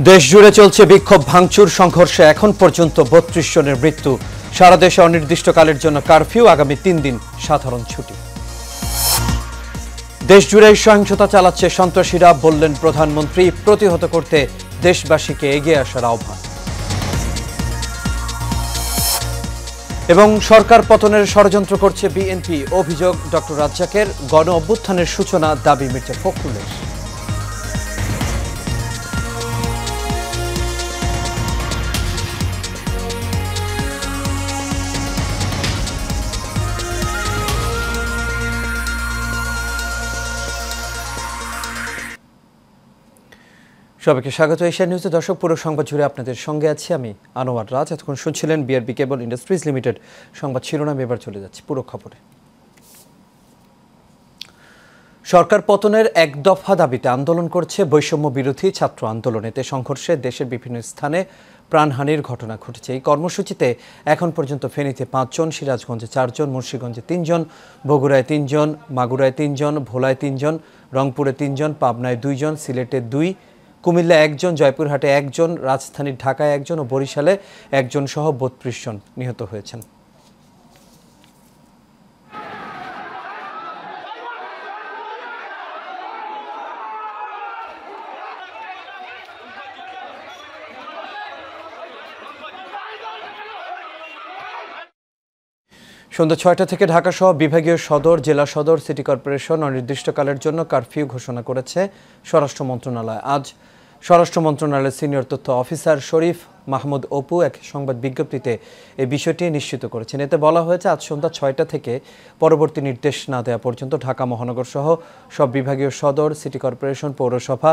দেশজুড়ে চলছে বিক্ষোভ ভাঙচুর সংঘর্ষে এখন পর্যন্ত ৩২ জনের মৃত্যু। সারা দেশে অনির্দিষ্টকালের জন্য কারফিউ, আগামী ৩ দিন সাধারণ ছুটি। দেশজুড়ে সহিংসতা চালাচ্ছে সন্ত্রাসীরা, বললেন প্রধানমন্ত্রী। প্রতিহত করতে দেশবাসীকে এগিয়ে আসার আহ্বান। এবং সরকার পতনের ষড়যন্ত্র করছে বিএনপি, অভিযোগ ডক্টর রাজ্জাকের। গণ অভ্যুত্থানের সূচনা, দাবি মির্জা ফখরুলের। সবাইকে স্বাগত এশিয়া নিউজে। দর্শক, পুরো সংবাদ জুড়ে আপনাদের সঙ্গে আছি আমি আনোয়ার রাজ। এতক্ষণ শুনছিলেন বিআরবি কেবল ইন্ডাস্ট্রিজ লিমিটেড সংবাদ শিরোনাম। এবার চলে যাচ্ছে পুরো খবরে। সরকার পতনের এক দফা দাবিতে আন্দোলন করছে বৈষম্য বিরোধী ছাত্র আন্দোলন। এতে সংঘর্ষে দেশের বিভিন্ন স্থানে প্রাণহানির ঘটনা ঘটেছে। এই কর্মসূচিতে এখন পর্যন্ত ফেনীতে ৫ জন, সিরাজগঞ্জে ৪ জন, মুন্সিগঞ্জে ৩ জন, বগুড়ায় 3 জন, মাগুরায় 3 জন, ভোলায় 3 জন, রংপুরে 3 জন, পাবনায় 2 জন, সিলেটে 2, কুমিল্লায় 1 জন, জয়পুরহাটে 1 জন, রাজধানী ঢাকায় 1 জন ও বরিশালে 1 জন সহ ৩২ জন নিহত হয়েছেন। সন্ধ্যা ৬টা থেকে ঢাকা সহ বিভাগীয় সদর, জেলা সদর, সিটি কর্পোরেশন অনির্দিষ্টকালের জন্য কারফিউ ঘোষণা করেছে স্বরাষ্ট্র মন্ত্রণালয়। আজ স্বরাষ্ট্র মন্ত্রণালয়ের সিনিয়র তথ্য অফিসার শরীফ মাহমুদ অপু এক সংবাদ বিজ্ঞপ্তিতে এই বিষয়টি নিশ্চিত করেছেন। এতে বলা হয়েছে, আজ সন্ধ্যা ৬টা থেকে পরবর্তী নির্দেশ না দেওয়া পর্যন্ত ঢাকা মহানগর সহ সব বিভাগীয় সদর, সিটি কর্পোরেশন, পৌরসভা,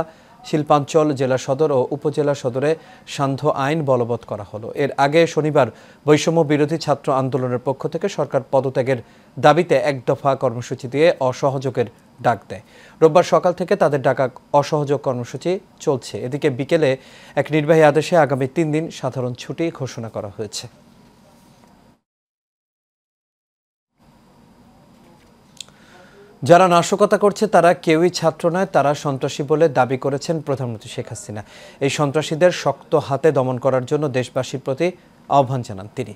শিল্পাঞ্চল, জেলা সদর ও উপজেলা সদরে সান্ধ্য আইন বলবৎ করা হলো। এর আগে শনিবার বৈষম্য বিরোধী ছাত্র আন্দোলনের পক্ষ থেকে সরকার পদত্যাগের দাবিতে এক দফা কর্মসূচি দিয়ে অসহযোগের ডাক দেয়। রোববার সকাল থেকে তাদের ডাকা অসহযোগ কর্মসূচি চলছে। এদিকে বিকেলে এক নির্বাহী আদেশে আগামী ৩ দিন সাধারণ ছুটি ঘোষণা করা হয়েছে। যারা নাশকতা করছে তারা কেউই ছাত্র নয়, তারা সন্ত্রাসী বলে দাবি করেছেন প্রধানমন্ত্রী শেখ হাসিনা। এই সন্ত্রাসীদের শক্ত হাতে দমন করার জন্য দেশবাসীর প্রতি আহ্বান জানান তিনি।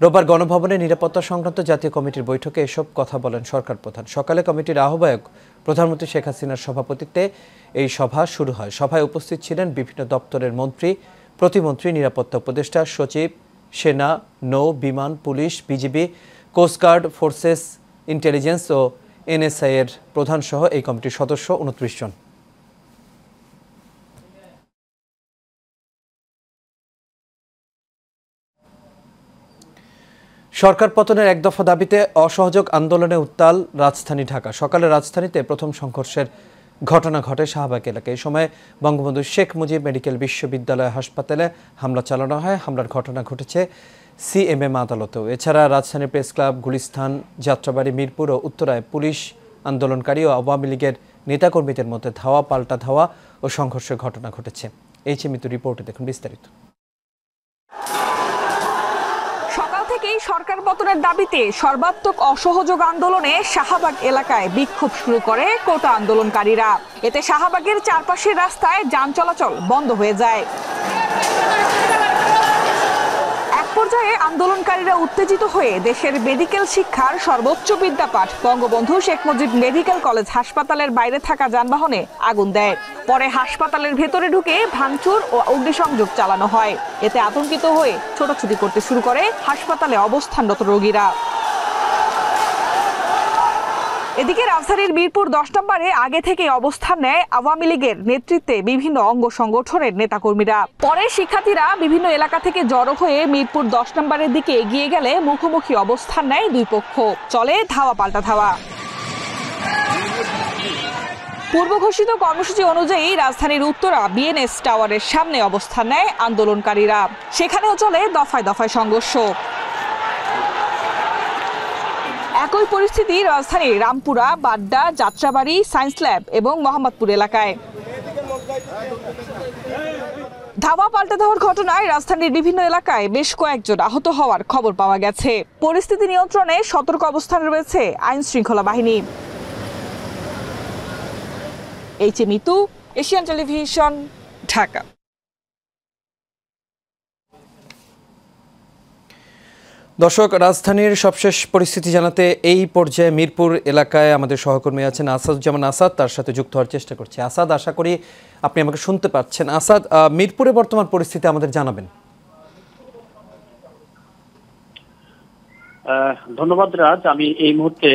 রোববার গণভবনে নিরাপত্তা সংক্রান্ত জাতীয় কমিটির বৈঠকে এসব কথা বলেন সরকার প্রধান। সকালে কমিটির আহ্বায়ক প্রধানমন্ত্রী শেখ হাসিনার সভাপতিত্বে এই সভা শুরু হয়। সভায় উপস্থিত ছিলেন বিভিন্ন দপ্তরের মন্ত্রী, প্রতিমন্ত্রী, নিরাপত্তা উপদেষ্টা, সচিব, সেনা, নৌ, বিমান, পুলিশ, বিজিবি, কোস্টগার্ড, ফোর্সেস, ইন্টেলিজেন্স ও এনএসআই এর প্রধান সহ এই কমিটির সদস্য 29 জন। সরকার পতনের এক দফা দাবিতে অসহযোগ আন্দোলনে উত্তাল রাজধানী ঢাকা। সকালে রাজধানীতে প্রথম সংঘর্ষের ঘটনা ঘটে শাহবাগ এলাকায়। এই সময় বঙ্গবন্ধু শেখ মুজিব মেডিকেল বিশ্ববিদ্যালয় হাসপাতালে হামলা চালানো হয়। হামলার ঘটনা ঘটেছে সিএমএম আদালতেও। এছাড়া রাজধানী প্রেস ক্লাব, গুলিস্তান, যাত্রাবাড়ি, মিরপুর ও উত্তরায় পুলিশ, আন্দোলনকারী ও আওয়ামী লীগের নেতাকর্মীদের মধ্যে ধাওয়া পাল্টা ধাওয়া ও সংঘর্ষের ঘটনা ঘটেছে। এই মিতু রিপোর্টে দেখুন বিস্তারিত। সকাল থেকেই সরকার পতনের দাবিতে সর্বাত্মক অসহযোগ আন্দোলনে শাহবাগ এলাকায় বিক্ষোভ শুরু করে কোটা আন্দোলনকারীরা। এতে শাহবাগের চারপাশের রাস্তায় যান চলাচল বন্ধ হয়ে যায়। পর্যায়ে আন্দোলনকারীরা উত্তেজিত হয়ে দেশের মেডিকেল শিক্ষার সর্বোচ্চ বিদ্যাপাঠ বঙ্গবন্ধু শেখ মুজিব মেডিকেল কলেজ হাসপাতালের বাইরে থাকা যানবাহনে আগুন দেয়। পরে হাসপাতালের ভেতরে ঢুকে ভাঙচুর ও অগ্নিসংযোগ চালানো হয়। এতে আতঙ্কিত হয়ে ছোটাছুটি করতে শুরু করে হাসপাতালে অবস্থানরত রোগীরা। এদিকে রাজধানীর মিরপুর 10 নম্বরে আগে থেকে অবস্থান নেয় আওয়ামী লীগের নেতৃত্বে বিভিন্ন অঙ্গ সংগঠনের নেতাকর্মীরা। পরে শিক্ষার্থীরা বিভিন্ন এলাকা থেকে জড়ো হয়ে মিরপুর 10 নম্বরের দিকে এগিয়ে গেলে মুখোমুখি অবস্থান নেয় দুই পক্ষ। চলে ধাওয়া পাল্টা ধাওয়া। পূর্ব ঘোষিত কর্মসূচি অনুযায়ী রাজধানীর উত্তরা বিএনএস টাওয়ারের সামনে অবস্থান নেয় আন্দোলনকারীরা। সেখানেও চলে দফায় দফায় সংঘর্ষ। একই পরিস্থিতি রাজধানীর রামপুরা, বাড্ডা, যাত্রাবাড়ি, সায়েন্স ল্যাব এবং মোহাম্মদপুর এলাকায়। ধাওয়া পাল্টা ধাওয়ার ঘটনায় রাজধানীর বিভিন্ন এলাকায় বেশ কয়েকজন আহত হওয়ার খবর পাওয়া গেছে। পরিস্থিতি নিয়ন্ত্রণে সতর্ক অবস্থানে রয়েছে আইন শৃঙ্খলা বাহিনী। Mitu, Asian television, Dhaka. দর্শক, রাজধানীর সবশেষ পরিস্থিতি জানাতে এই পর্যায়ে মিরপুর এলাকায় আমাদের সহকর্মী আছেন আসাদুজ্জামান আসাদ, তার সাথে যুক্ত হওয়ার চেষ্টা করছি। আসাদ, আশা করি আপনি আমাকে শুনতে পাচ্ছেন। আসাদ, মিরপুরে বর্তমান পরিস্থিতি আমাদের জানাবেন। ধন্যবাদ রাজ। আমি এই মুহূর্তে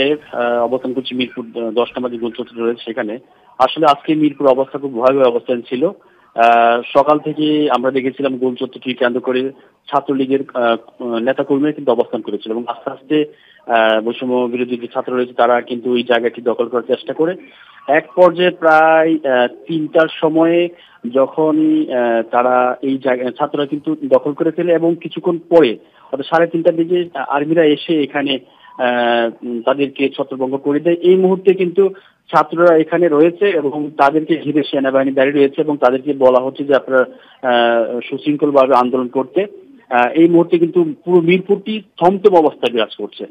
অবস্থান করছি মিরপুর 10 নম্বর যে গোলচত্বর রয়েছে সেখানে। আসলে আজকে মিরপুর অবস্থা খুব ভয়াবহ অবস্থান ছিল। সকাল থেকে আমরা দেখেছিলাম গোলচত্বরটি কেন্দ্র করে ছাত্রলীগের নেতাকর্মীরা কিন্তু অবস্থান করেছিল এবং আস্তে আস্তে বৈষম্য বিরোধী যে ছাত্র রয়েছে তারা কিন্তু এই জায়গাটি দখল করার চেষ্টা করে। এক পর্যায়ে প্রায় 3টার সময়ে যখন তারা এই জায়গায় ছাত্ররা কিন্তু দখল করে ফেলে এবং কিছুক্ষণ পরে অর্থাৎ 3:30টার দিকে আর্মিরা এসে এখানে তাদেরকে ছত্রভঙ্গ করে দেয়। এই মুহূর্তে কিন্তু ছাত্ররা এখানে রয়েছে এবং তাদেরকে ঘিরে সেনাবাহিনী দাঁড়িয়ে রয়েছে এবং তাদেরকে বলা হচ্ছে যে আপনারা সুশৃঙ্খলভাবে আন্দোলন করতে। এই মুহূর্তে কিন্তু পুরো মিরপুরটি থমথম অবস্থায় বিরাজ করছে,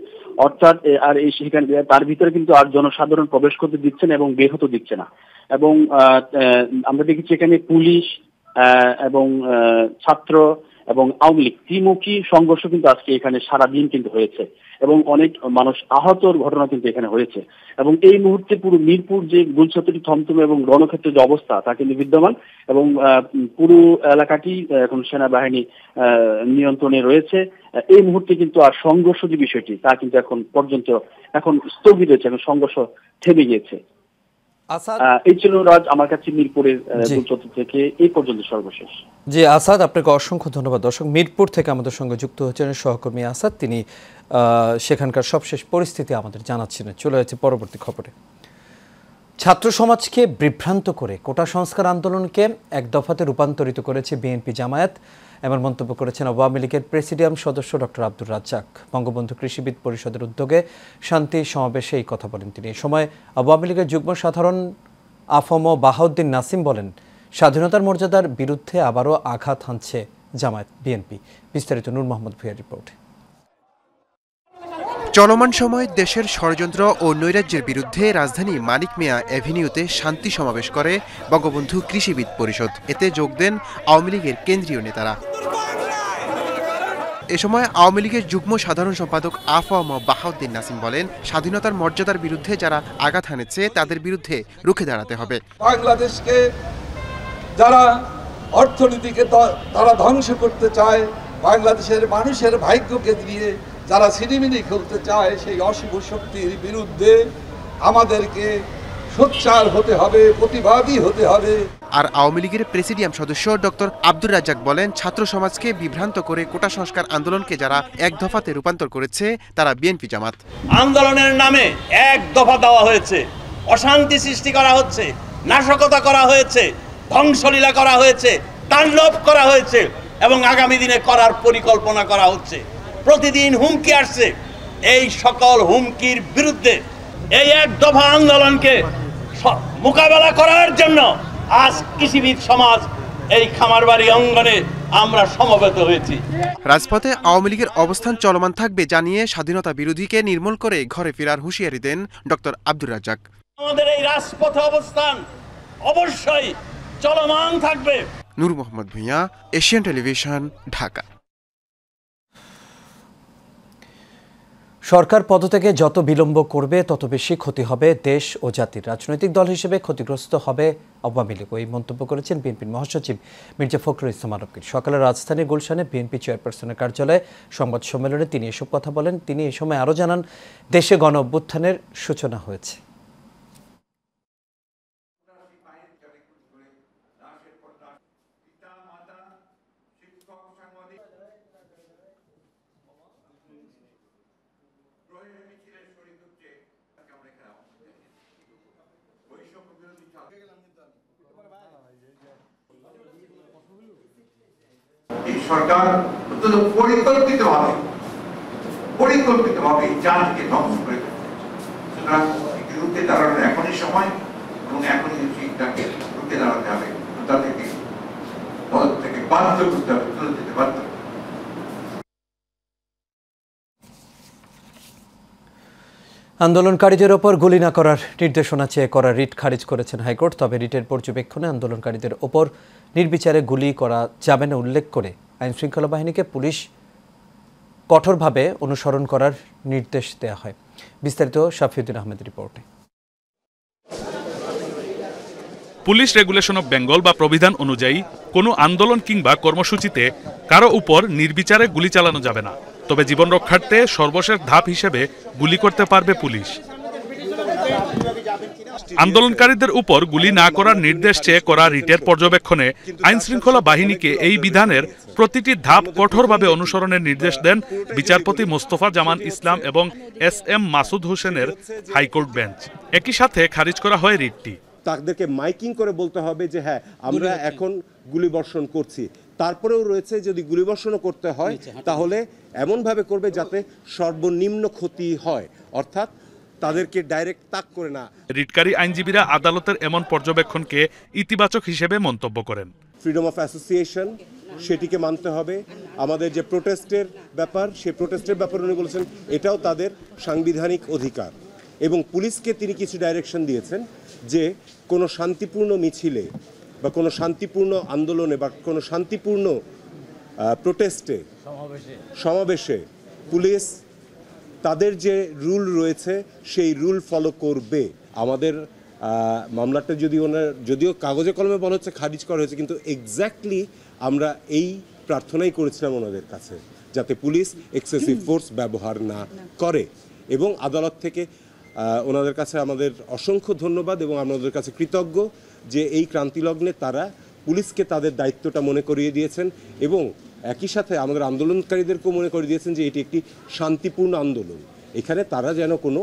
অর্থাৎ আর এই সেখানে তার ভিতরে কিন্তু আর জনসাধারণ প্রবেশ করতে দিচ্ছে না এবং বের হতে দিচ্ছে না। এবং আমরা দেখেছি এখানে পুলিশ এবং ছাত্র এবং আওয়ামী লীগ ত্রিমুখী সংঘর্ষ কিন্তু আজকে এখানে সারাদিন কিন্তু হয়েছে এবং অনেক মানুষ আহতর ঘটনা কিন্তু এখানে হয়েছে। এবং এই মুহূর্তে পুরো মিরপুর যে গোলচত্বরটি থমথমে এবং রণক্ষেত্রের যে অবস্থা তা কিন্তু বিদ্যমান এবং পুরো এলাকাটি এখন সেনাবাহিনী নিয়ন্ত্রণে রয়েছে। এই মুহূর্তে কিন্তু আর সংঘর্ষ যে বিষয়টি তা কিন্তু এখন পর্যন্ত এখন স্থগিত রয়েছে, এখন সংঘর্ষ থেমে গিয়েছে। এই ছিল রাজ আমার কাছে মিরপুরের গোলচত্বর থেকে এই পর্যন্ত সর্বশেষ। জি আসাদ, আপনাকে অসংখ্য ধন্যবাদ। দর্শক, মিরপুর থেকে আমাদের সঙ্গে যুক্ত হচ্ছেন সহকর্মী আসাদ, তিনি সেখানকার সবশেষ পরিস্থিতি আমাদের জানাচ্ছিলেন। চলে যাচ্ছে পরবর্তী খবরে। ছাত্র সমাজকে বিভ্রান্ত করে কোটা সংস্কার আন্দোলনকে এক দফাতে রূপান্তরিত করেছে বিএনপি জামায়াত, এমন মন্তব্য করেছেন আওয়ামী লীগের প্রেসিডিয়াম সদস্য ডক্টর আব্দুর রাজ্জাক। বঙ্গবন্ধু কৃষিবিদ পরিষদের উদ্যোগে শান্তি সমাবেশে এই কথা বলেন তিনি। এ সময় আওয়ামী লীগের যুগ্ম সাধারণ আফম বাহাউদ্দিন নাসিম বলেন, স্বাধীনতার মর্যাদার বিরুদ্ধে আবারও আঘাত হানছে জামায়াত বিএনপি। বিস্তারিত নূর মোহাম্মদ ভূঁইয়ার রিপোর্ট। চলমান সময় দেশের ষড়যন্ত্র ও নৈরাজ্যের বিরুদ্ধে রাজধানী মানিক মিয়া এভিনিউতে শান্তি সমাবেশ করে বঙ্গবন্ধু কৃষিবিদ পরিষদ। এতে যোগ দেন আওয়ামী লীগের কেন্দ্রীয় নেতারা। এ সময় আওয়ামী লীগের যুগ্ম সাধারণ সম্পাদক আফম বাহাউদ্দিন নাসিম বলেন, স্বাধীনতার মর্যাদার বিরুদ্ধে যারা আঘাত হানেছে তাদের বিরুদ্ধে রুখে দাঁড়াতে হবে। বাংলাদেশকে যারা অর্থনীতিকে তারা ধ্বংস করতে চায়, বাংলাদেশের মানুষের ভাগ্যকে দিয়ে যারা ছিনিমিনি খেলতে চায়, সেই অশুভ শক্তির বিরুদ্ধে আমাদেরকে সোচ্চার হতে হবে, প্রতিবাদী হতে হবে। আর আওয়ামী লীগের প্রেসিডিয়াম সদস্য ডক্টর আব্দুর রাজ্জাক বলেন, ছাত্র সমাজকে বিভ্রান্ত করে কোটা সংস্কার আন্দোলনকে যারা এক দফাতে রূপান্তর করেছে তারা বিএনপি জামাত। আন্দোলনের নামে এক দফা দেওয়া হয়েছে, অশান্তি সৃষ্টি করা হচ্ছে, নাশকতা করা হয়েছে, ধ্বংসলীলা করা হয়েছে, তাণ্ডব করা হয়েছে এবং আগামী দিনে করার পরিকল্পনা করা হচ্ছে। প্রতিদিন হুমকি আসছে। এই সকল হুমকির বিরুদ্ধে এই এক দফা আন্দোলনকে মোকাবেলা করার জন্য আজ কৃষিবিদ সমাজ এই খামারবাড়ি অঙ্গনে আমরা সমবেত হয়েছি। রাজপথে আওয়ামী লীগের অবস্থান চলমান থাকবে জানিয়ে স্বাধীনতা বিরোধীকে নির্মূল করে ঘরে ফেরার হুঁশিয়ারি দেন ডক্টর আব্দুর রাজ্জাক। আমাদের এই রাজপথে অবস্থান অবশ্যই চলমান থাকবে। নূর মোহাম্মদ ভূঁইয়া, এশিয়ান টেলিভিশন, ঢাকা। সরকার পদত্যাগে যত বিলম্ব করবে তত বেশি ক্ষতি হবে দেশ ও জাতির। রাজনৈতিক দল হিসেবে ক্ষতিগ্রস্ত হবে আওয়ামী লীগ। এই মন্তব্য করেছেন বিএনপির মহাসচিব মির্জা ফখরুল ইসলাম আলমগীর। সকালে রাজধানীর গুলশানে বিএনপি চেয়ারপারসনের কার্যালয়ে সংবাদ সম্মেলনে তিনি এসব কথা বলেন। তিনি এই সময় আরও জানান, দেশে গণ অভ্যুত্থানের সূচনা হয়েছে। এই সরকার অত্যন্ত পরিকল্পিতভাবে জাতিকে ধ্বংস করে ফেলছে। সুতরাং রুখে দাঁড়ানোর এখনই সময় এবং এখনই তাকে রুখে দাঁড়াতে হবে, তাদেরকে পদ থেকে বাধ্য করতে হবে, তুলে দিতে বাধ্য। আন্দোলনকারীদের ওপর গুলি না করার নির্দেশনা চেয়ে করা রিট খারিজ করেছেন হাইকোর্ট। তবে রিটের পর্যবেক্ষণে আন্দোলনকারীদের ওপর নির্বিচারে গুলি করা যাবে না উল্লেখ করে আইনশৃঙ্খলা বাহিনীকে পুলিশ কঠোরভাবে অনুসরণ করার নির্দেশ দেওয়া হয়। বিস্তারিত শাফিউদ্দিন আহমেদের রিপোর্টে। পুলিশ রেগুলেশন অফ বেঙ্গল বা প্রবিধান অনুযায়ী কোনো আন্দোলন কিংবা কর্মসূচিতে কারো উপর নির্বিচারে গুলি চালানো যাবে না, তবে জীবন রক্ষার্থে সর্বশেষ ধাপ হিসেবে গুলি করতে পারবে পুলিশ। আন্দোলনকারীদের উপর গুলি না করার নির্দেশ চেয়ে করা রিটের পর্যবেক্ষণে আইনশৃঙ্খলা বাহিনীকে এই বিধানের প্রতিটি ধাপ কঠোরভাবে অনুসরণের নির্দেশ দেন বিচারপতি মোস্তফা জামান ইসলাম এবং SM মাসুদ হোসেনের হাইকোর্ট বেঞ্চ। একই সাথে খারিজ করা হয় রিটটি। তাদেরকে মাইকিং করে বলতে হবে যে হ্যাঁ আমরা এখন গুলিবর্ষণ করছি, তারপরেও রয়েছে যদি গুলিবর্ষণও করতে হয় তাহলে এমনভাবে করবে যাতে সর্বনিম্ন ক্ষতি হয়, অর্থাৎ তাদেরকে ডাইরেক্ট তাক করে না। রিটকারী আইনজীবীরা আদালতের এমন পর্যবেক্ষণকে ইতিবাচক হিসেবে মন্তব্য করেন। ফ্রিডম অফ অ্যাসোসিয়েশন সেটিকে মানতে হবে। আমাদের যে প্রোটেস্টের ব্যাপার, সেই প্রোটেস্টের ব্যাপারে উনি বলেছেন এটাও তাদের সাংবিধানিক অধিকার, এবং পুলিশকে তিনি কিছু ডাইরেকশন দিয়েছেন যে কোনো শান্তিপূর্ণ মিছিলে বা কোনো শান্তিপূর্ণ আন্দোলনে বা কোনো শান্তিপূর্ণ প্রোটেস্টে সমাবেশে পুলিশ তাদের যে রুল রয়েছে সেই রুল ফলো করবে। আমাদের মামলাটা যদিও কাগজে কলমে বলা হচ্ছে খারিজ করা হয়েছে, কিন্তু এক্স্যাক্টলি আমরা এই প্রার্থনাই করেছিলাম ওনাদের কাছে যাতে পুলিশ এক্সেসিভ ফোর্স ব্যবহার না করে, এবং আদালত থেকে ওনাদের কাছে আমাদের অসংখ্য ধন্যবাদ এবং আমাদের কাছে কৃতজ্ঞ যে এই ক্রান্তিলগ্নে তারা পুলিশকে তাদের দায়িত্বটা মনে করিয়ে দিয়েছেন, এবং একই সাথে আমাদের আন্দোলনকারীদেরকেও মনে করিয়ে দিয়েছেন যে এটি একটি শান্তিপূর্ণ আন্দোলন, এখানে তারা যেন কোনো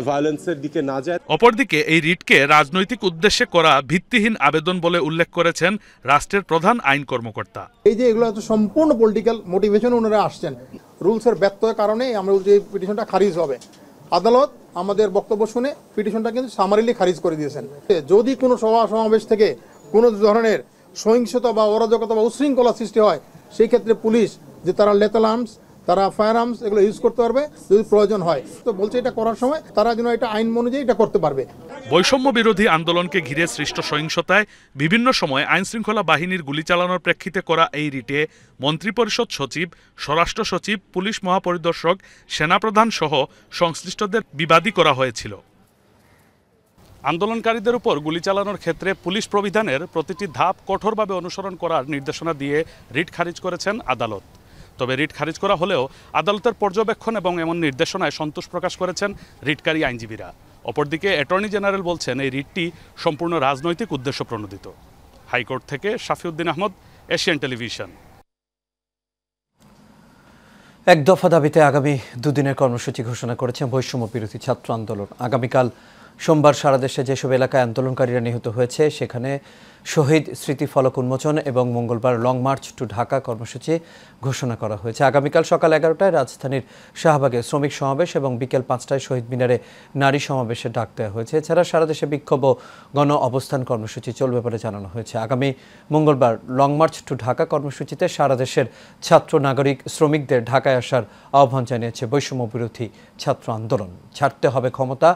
ভায়োলেন্সের দিকে না যায়। অপরদিকে এই রিটকে রাজনৈতিক উদ্দেশ্যে করা ভিত্তিহীন আবেদন বলে উল্লেখ করেছেন রাষ্ট্রের প্রধান আইন কর্মকর্তা। এই যে এগুলো সম্পূর্ণ পলিটিক্যাল মোটিভেশন ওনারা আসছেন, রুলসের ব্যত্যয়ের কারণে আমরা বলছি এই পিটিশনটা খারিজ হবে। আদালত আমাদের বক্তব্য শুনে পিটিশনটা কিন্তু সামারিলি খারিজ করে দিয়েছেন। যদি কোনো সভা সমাবেশ থেকে কোনো ধরনের সহিংসতা বা অরাজকতা বা উশৃঙ্খলা সৃষ্টি হয়, সেই ক্ষেত্রে পুলিশ যে তারা লেথাল আর্মস, তারা ফায়ার আর্মস এগুলো ইউজ করতে পারবে যদি প্রয়োজন হয়। তো বলছে এটা করার সময় তারা যেন এটা আইন অনুযায়ী এটা করতে পারবে। বৈষম্য বিরোধী আন্দোলনকে ঘিরে সৃষ্ট সহিংসতায় বিভিন্ন সময় আইনশৃঙ্খলা বাহিনীর গুলি চালানোর প্রেক্ষিতে করা এই রিটে মন্ত্রিপরিষদ সচিব, স্বরাষ্ট্র সচিব, পুলিশ মহাপরিদর্শক, সেনাপ্রধান সহ সংশ্লিষ্টদের বিবাদী করা হয়েছিল। আন্দোলনকারীদের উপর গুলি চালানোর ক্ষেত্রে পুলিশ প্রবিধানের প্রতিটি ধাপ কঠোরভাবে অনুসরণ করার নির্দেশনা দিয়ে রিট খারিজ করেছেন আদালত। তবে রিট খারিজ করা হলেও আদালতের পর্যবেক্ষণ এবং এমন নির্দেশনায় সন্তোষ প্রকাশ করেছেন রিটকারী আইনজীবীরা। অপরদিকে অ্যাটর্নি জেনারেল বলছেন এই রিটটি সম্পূর্ণ রাজনৈতিক উদ্দেশ্য প্রণোদিত। হাইকোর্ট থেকে শাফিউদ্দিন আহমদ, এশিয়ান টেলিভিশন। এক দফা দাবিতে আগামী দুদিনের কর্মসূচি ঘোষণা করেছে বৈষম্য বিরোধী ছাত্র আন্দোলন। আগামীকাল সোমবার সারা দেশে যেসব এলাকায় আন্দোলনকারীরা নিহত হয়েছে সেখানে শহীদ স্মৃতি ফলক উন্মোচন এবং মঙ্গলবার লং মার্চ টু ঢাকা কর্মসূচি ঘোষণা করা হয়েছে। আগামীকাল সকাল 11টায় রাজধানীর শাহবাগে শ্রমিক সমাবেশ এবং বিকেল 5টায় শহীদ মিনারে নারী সমাবেশে ডাক দেওয়া হয়েছে। এছাড়া সারা দেশে বিক্ষোভ ও গণ অবস্থান কর্মসূচি চলবে বলে জানানো হয়েছে। আগামী মঙ্গলবার লং মার্চ টু ঢাকা কর্মসূচিতে সারা দেশের ছাত্র, নাগরিক, শ্রমিকদের ঢাকায় আসার আহ্বান জানিয়েছে বৈষম্য বিরোধী ছাত্র আন্দোলন। ছাড়তে হবে ক্ষমতা,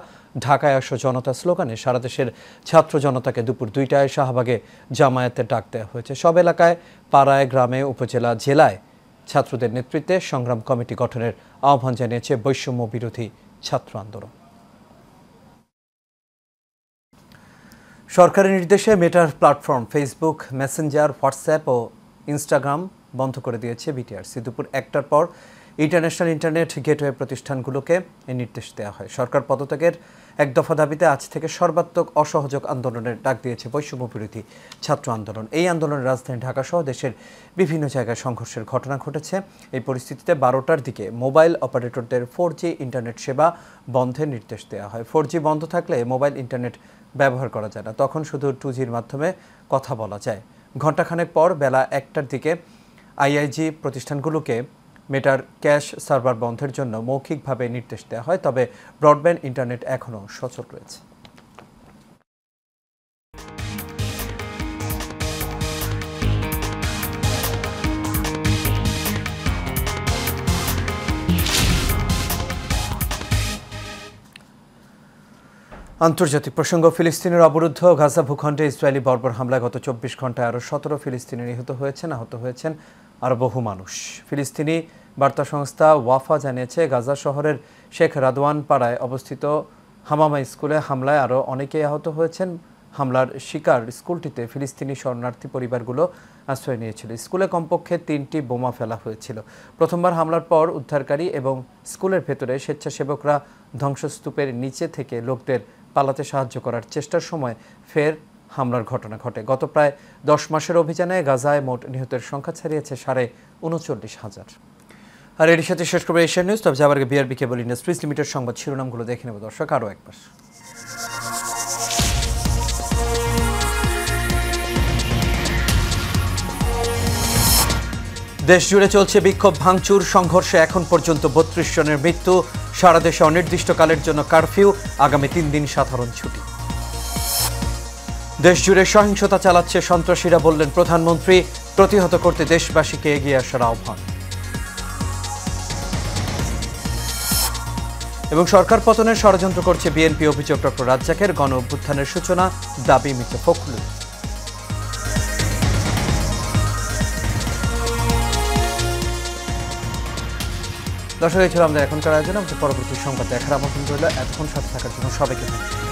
ঢাকায় আসো জনতা স্লোগানে সারা দেশের ছাত্র জনতাকে দুপুর 2টায় শাহবাগে জামায়াতের ডাক দেওয়া হয়েছে। সব এলাকায়, পাড়ায়, গ্রামে, উপজেলা, জেলায় ছাত্রদের নেতৃত্বে সংগ্রাম কমিটি গঠনের আহ্বান জানিয়েছে বৈষম্য বিরোধী ছাত্র আন্দোলন। সরকারের নির্দেশে মেটার প্ল্যাটফর্ম ফেসবুক, মেসেঞ্জার, হোয়াটসঅ্যাপ ও ইনস্টাগ্রাম বন্ধ করে দিয়েছে বিটিআরসি। দুপুর 1টার পর ইন্টারন্যাশনাল ইন্টারনেট গেটওয়ে প্রতিষ্ঠানগুলোকে এই নির্দেশ দেওয়া হয়। সরকার পদত্যাগের এক দফা দাবিতে আজ থেকে সর্বাত্মক অসহযোগ আন্দোলনের ডাক দিয়েছে বৈষম্য বিরোধী ছাত্র আন্দোলন। এই আন্দোলনে রাজধানী ঢাকা সহ দেশের বিভিন্ন জায়গায় সংঘর্ষের ঘটনা ঘটেছে। এই পরিস্থিতিতে 12টার দিকে মোবাইল অপারেটরদের 4G ইন্টারনেট সেবা বন্ধের নির্দেশ দেওয়া হয়। 4G বন্ধ থাকলে মোবাইল ইন্টারনেট ব্যবহার করা যায় না, তখন শুধু 2Gর মাধ্যমে কথা বলা যায়। ঘণ্টাখানেক পর বেলা 1টার দিকে আইআইজি প্রতিষ্ঠানগুলোকে মেটার ক্যাশ সার্ভার বন্ধের জন্য মৌখিকভাবে নির্দেশ দেওয়া হয়, তবে ব্রডব্যান্ড ইন্টারনেট এখনও সচল রয়েছে। আন্তর্জাতিক প্রসঙ্গ, ফিলিস্তিনের অবরুদ্ধ গাজা ভূখণ্ডে ইসরায়েলি বর্বর হামলায় গত 24 ঘন্টায় আরও 17 ফিলিস্তিনি নিহত হয়েছেন, আহত হয়েছেন আরও বহু মানুষ। ফিলিস্তিনি বার্তা সংস্থা ওয়াফা জানিয়েছে, গাজা শহরের শেখ রাদওয়ান পাড়ায় অবস্থিত হামামা স্কুলে হামলায় আরও অনেকেই আহত হয়েছেন। হামলার শিকার স্কুলটিতে ফিলিস্তিনি শরণার্থী পরিবারগুলো আশ্রয় নিয়েছিল। স্কুলে কমপক্ষে 3টি বোমা ফেলা হয়েছিল। প্রথমবার হামলার পর উদ্ধারকারী এবং স্কুলের ভেতরে স্বেচ্ছাসেবকরা ধ্বংসস্তূপের নিচে থেকে লোকদের পালাতে সাহায্য করার চেষ্টার সময় ফের হামলার ঘটনা ঘটে। গত প্রায় 10 মাসের অভিযানে গাজায় মোট নিহতের সংখ্যা ছাড়িয়েছে 39,500। আর এর সাথে শেষ করবে এশিয়ান নিউজ। তবে যাবার আগে বিআরবি কেবল ইন্ডাস্ট্রিজ লিমিটেড সংবাদ শিরোনামগুলো দেখে নেব দর্শক আরও একবার। দেশ জুড়ে চলছে বিক্ষোভ, ভাঙচুর, সংঘর্ষে এখন পর্যন্ত 32 জনের মৃত্যু। সারা দেশে অনির্দিষ্টকালের জন্য কারফিউ, আগামী 3 দিন সাধারণ ছুটি। দেশ জুড়ে সহিংসতা চালাচ্ছে সন্ত্রাসীরা, বললেন প্রধানমন্ত্রী। প্রতিহত করতে দেশবাসীকে এগিয়ে আসার আহ্বান। এবং সরকার পতনের ষড়যন্ত্র করছে বিএনপি, অভিযোগ ডক্টর রাজ্জাকের। গণ অভ্যুত্থানের সূচনা, দাবি মির্জা ফখরুল। দর্শক, এই ছিল আমাদের এখনকার আয়োজন। আমাদের পরবর্তী সংবাদ দেখার আমন্ত্রণ রইল। এতক্ষণ সাথে থাকার জন্য সবাইকে ধন্যবাদ।